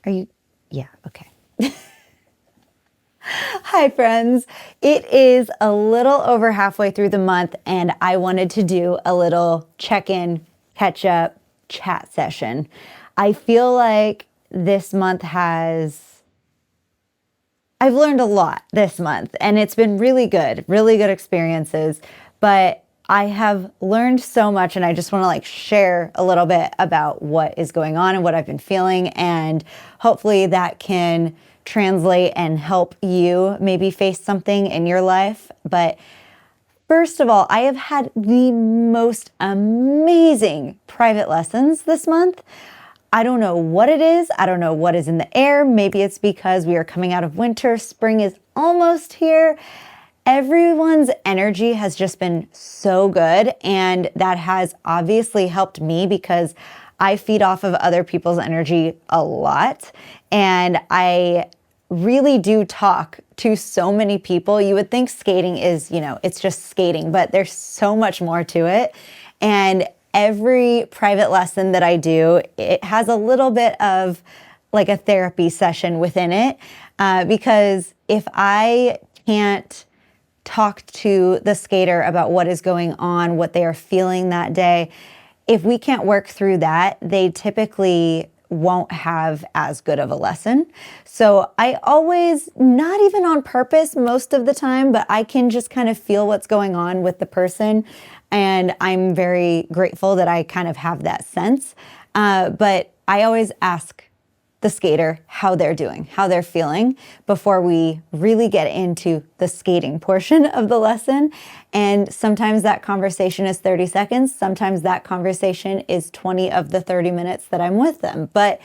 Are you? Yeah, okay. Hi, friends. It is a little over halfway through the month, and I wanted to do a little check-in, catch-up, chat session. I feel like this month I've learned a lot this month, and it's been really good experiences, but I have learned so much, and I just want to share a little bit about what is going on and what I've been feeling, and hopefully that can translate and help you maybe face something in your life. But first of all, I have had the most amazing private lessons this month. I don't know what it is. I don't know what is in the air. Maybe it's because we are coming out of winter. Spring is almost here. Everyone's energy has just been so good, and that has obviously helped me because I feed off of other people's energy a lot, and I really do talk to so many people. You would think skating is, it's just skating, but there's so much more to it. And every private lesson that I do, it has a little bit of like a therapy session within it, because if I can't talk to the skater about what is going on, what they are feeling that day, if we can't work through that, they typically won't have as good of a lesson. So I always, not even on purpose most of the time, but I can just kind of feel what's going on with the person. And I'm very grateful that I kind of have that sense. But I always ask the skater how they're doing, how they're feeling before we really get into the skating portion of the lesson. And sometimes that conversation is 30 seconds. Sometimes that conversation is 20 of the 30 minutes that I'm with them. But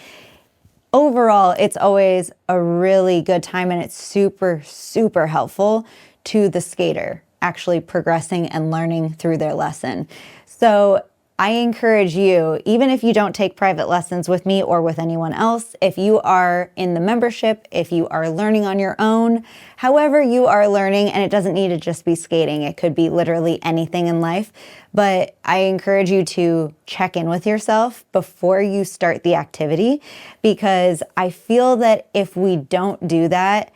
overall, it's always a really good time, and it's super, super helpful to the skater actually progressing and learning through their lesson. So I encourage you, even if you don't take private lessons with me or with anyone else, if you are in the membership, if you are learning on your own, however you are learning, and it doesn't need to just be skating, it could be literally anything in life, but I encourage you to check in with yourself before you start the activity, because I feel that if we don't do that,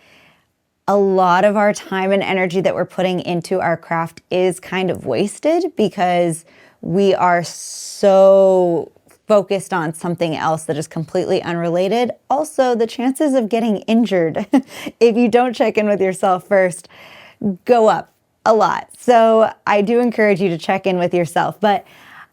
a lot of our time and energy that we're putting into our craft is kind of wasted because we are so focused on something else that is completely unrelated. Also, the chances of getting injured if you don't check in with yourself first go up a lot. So I do encourage you to check in with yourself. But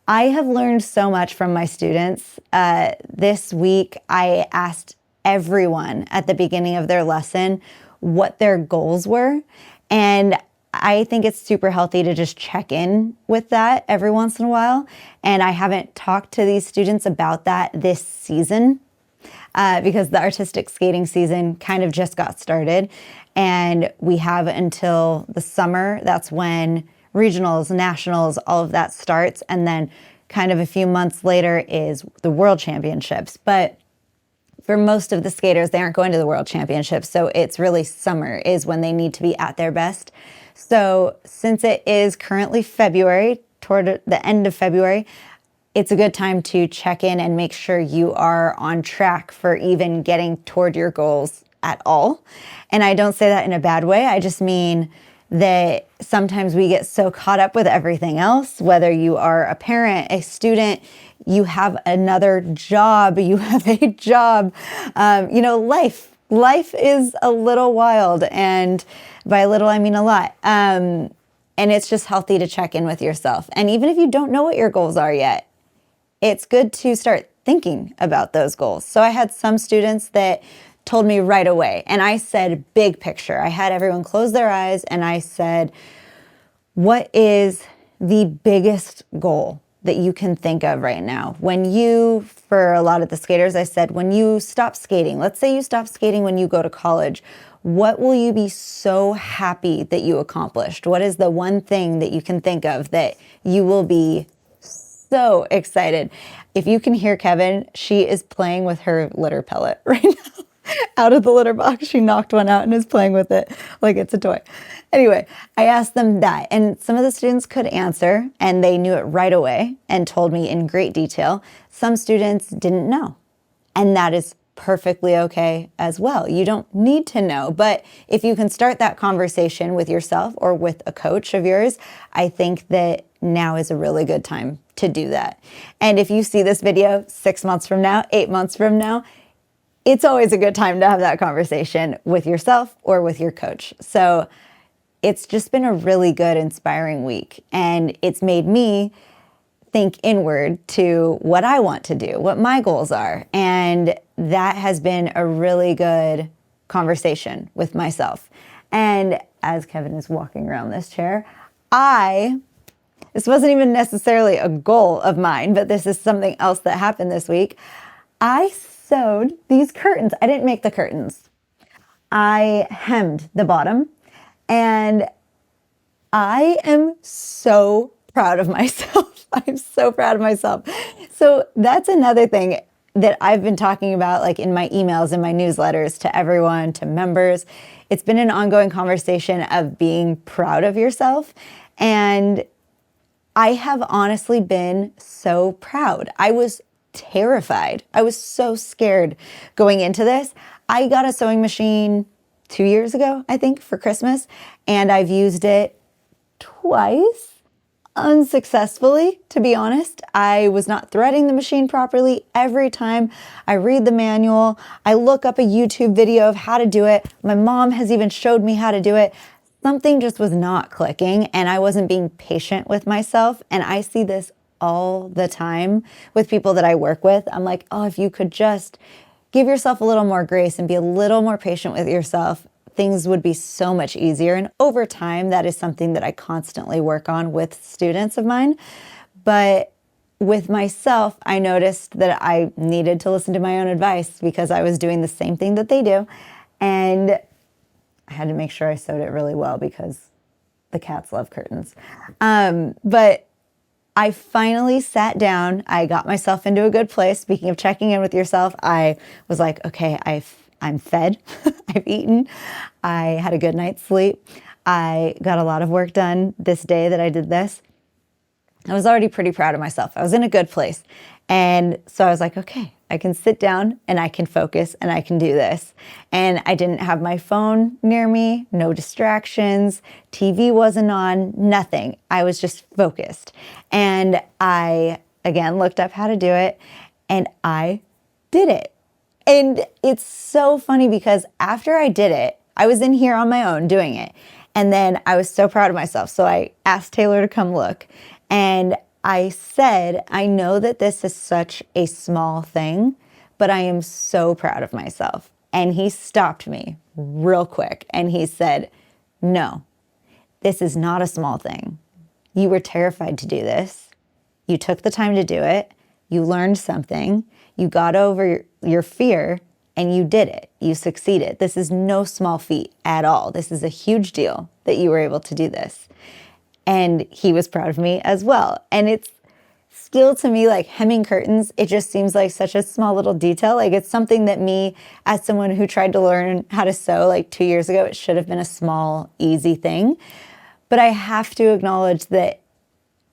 I have learned so much from my students. This week, I asked everyone at the beginning of their lesson what their goals were. And I think it's super healthy to just check in with that every once in a while. And I haven't talked to these students about that this season because the artistic skating season kind of just got started. And we have until the summer. That's when regionals, nationals, all of that starts. And then kind of a few months later is the World Championships. But for most of the skaters, they aren't going to the World Championships. So it's really summer is when they need to be at their best. So since it is currently February, toward the end of February, it's a good time to check in and make sure you are on track for even getting toward your goals at all. And I don't say that in a bad way. I just mean that sometimes we get so caught up with everything else, whether you are a parent, a student, you have another job, you have a job, life is a little wild, and by little, I mean a lot. And it's just healthy to check in with yourself. And even if you don't know what your goals are yet, it's good to start thinking about those goals. So I had some students that told me right away, and I said, big picture. I had everyone close their eyes, and I said, what is the biggest goal that you can think of right now? For a lot of the skaters, I said, when you stop skating, let's say you stop skating when you go to college, what will you be so happy that you accomplished? What is the one thing that you can think of that you will be so excited? If you can hear Kevin, she is playing with her litter pellet right now. Out of the litter box, she knocked one out and is playing with it like it's a toy. Anyway, I asked them that, and some of the students could answer, and they knew it right away and told me in great detail. Some students didn't know, and that is perfectly okay as well. You don't need to know, but if you can start that conversation with yourself or with a coach of yours, I think that now is a really good time to do that. And if you see this video 6 months from now, 8 months from now, it's always a good time to have that conversation with yourself or with your coach. So it's just been a really good, inspiring week. And it's made me think inward to what I want to do, what my goals are. And that has been a really good conversation with myself. And as Kevin is walking around this chair, this wasn't even necessarily a goal of mine, but this is something else that happened this week. I sewed these curtains. I didn't make the curtains. I hemmed the bottom, and I am so proud of myself. I'm so proud of myself. So that's another thing that I've been talking about, like in my emails and my newsletters to everyone, to members. It's been an ongoing conversation of being proud of yourself. And I have honestly been so proud. I was terrified. I was so scared going into this. I got a sewing machine 2 years ago, I think, for Christmas, and I've used it twice. Unsuccessfully, to be honest. I was not threading the machine properly. Every time I read the manual, I look up a YouTube video of how to do it. My mom has even showed me how to do it. Something just was not clicking, and I wasn't being patient with myself. And I see this all the time with people that I work with. I'm like, oh, if you could just give yourself a little more grace and be a little more patient with yourself, things would be so much easier. And over time, that is something that I constantly work on with students of mine. But with myself, I noticed that I needed to listen to my own advice because I was doing the same thing that they do. And I had to make sure I sewed it really well because the cats love curtains. But I finally sat down. I got myself into a good place. Speaking of checking in with yourself, I was like, okay, I'm fed. I've eaten. I had a good night's sleep. I got a lot of work done this day that I did this. I was already pretty proud of myself. I was in a good place. And so I was like, okay, I can sit down and I can focus and I can do this. And I didn't have my phone near me, no distractions, TV wasn't on, nothing. I was just focused. And I, again, looked up how to do it and I did it. And it's so funny because after I did it, I was in here on my own doing it. And then I was so proud of myself. So I asked Taylor to come look. And I said, I know that this is such a small thing, but I am so proud of myself. And he stopped me real quick. And he said, no, this is not a small thing. You were terrified to do this. You took the time to do it. You learned something. You got over your fear and you did it. You succeeded. This is no small feat at all. This is a huge deal that you were able to do this. And he was proud of me as well. And it's still, to me, like hemming curtains, it just seems like such a small little detail. Like it's something that me, as someone who tried to learn how to sew like 2 years ago, it should have been a small, easy thing. But I have to acknowledge that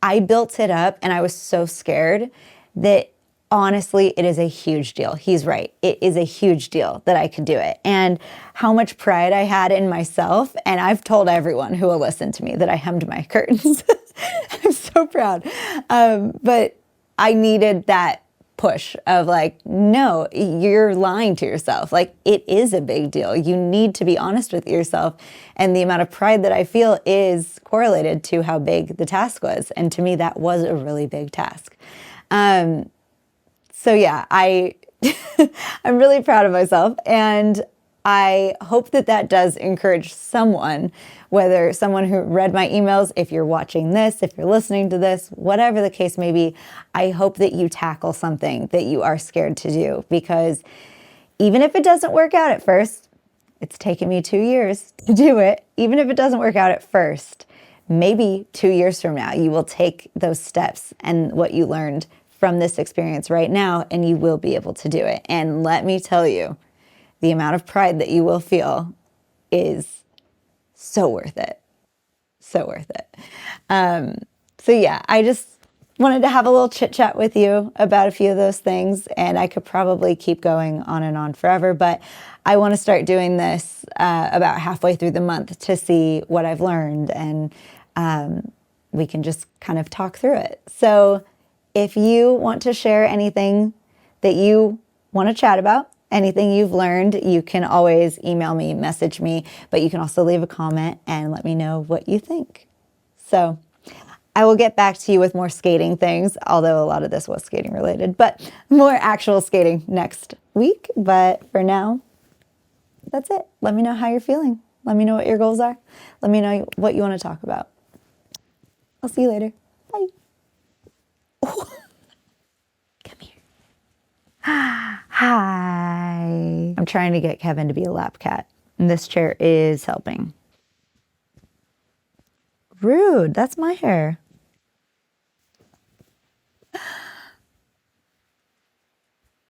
I built it up and I was so scared that honestly, it is a huge deal. He's right. It is a huge deal that I could do it. And how much pride I had in myself. And I've told everyone who will listen to me that I hemmed my curtains. I'm so proud. But I needed that push of like, no, you're lying to yourself. Like it is a big deal. You need to be honest with yourself. And the amount of pride that I feel is correlated to how big the task was. And to me, that was a really big task. So yeah, I'm really proud of myself, and I hope that that does encourage someone, whether someone who read my emails, if you're watching this, if you're listening to this, whatever the case may be, I hope that you tackle something that you are scared to do, because even if it doesn't work out at first, it's taken me 2 years to do it. Even if it doesn't work out at first, maybe 2 years from now, you will take those steps and what you learned from this experience right now, and you will be able to do it. And let me tell you, the amount of pride that you will feel is so worth it. So worth it. So yeah, I just wanted to have a little chit chat with you about a few of those things, and I could probably keep going on and on forever, but I want to start doing this about halfway through the month to see what I've learned, and we can just kind of talk through it. So if you want to share anything that you want to chat about, anything you've learned, you can always email me, message me, but you can also leave a comment and let me know what you think. So I will get back to you with more skating things, although a lot of this was skating related, but more actual skating next week. But for now, that's it. Let me know how you're feeling. Let me know what your goals are. Let me know what you want to talk about. I'll see you later. Bye. Oh. Come here. Hi. I'm trying to get Kevin to be a lap cat, and this chair is helping. Rude. That's my hair.